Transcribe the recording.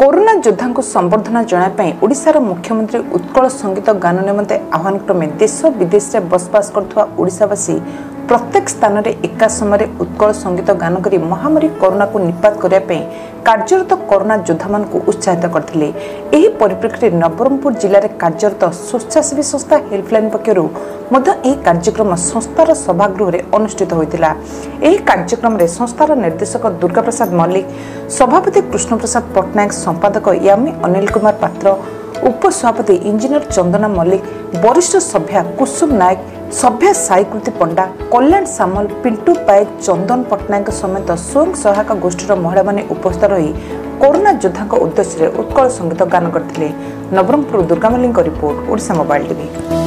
Corona योद्धा को संबर्धना जनाई ओडिशार मुख्यमंत्री उत्कल संगीत गान निमंते आह्वान क्रमे देश विदेश में बसवास करथुवा ओडिशावासी प्रत्येक स्थान में एका समय उत्कल संगीत गान करी महामारी कोरोना को निपात करने कार्यरत कोरोना योद्धा मान उत्साहित करथिले। एही परिप्रेक्षी नवरंगपुर जिले में कार्यरत स्वेच्छासेवी संस्था हेल्पलाइन पक्षरु कार्यक्रम संस्थार सभागृह में अनुष्ठित होइतिला। एही कार्यक्रम में संस्थार निर्देशक दुर्गा प्रसाद मल्लिक, सभापति कृष्ण प्रसाद पट्टनायक, संपादक यामी अनिल कुमार पात्र, उपसभापति इंजीनियर चंदना मल्लिक, वरिष्ठ सभ्या कुसुम नायक, सभ्या साईकृति पंडा, कल्याण सामल, पिंटू पायक, चंदन पट्टनायक समेत स्वयं सहायक गोष्ठीर महिला माने उपस्थित रही कोरोना योद्धा उद्देश्य उत्कल संगीत गान करथिले। Nabarangpur Durga Mallick report, Odisha mobile TV.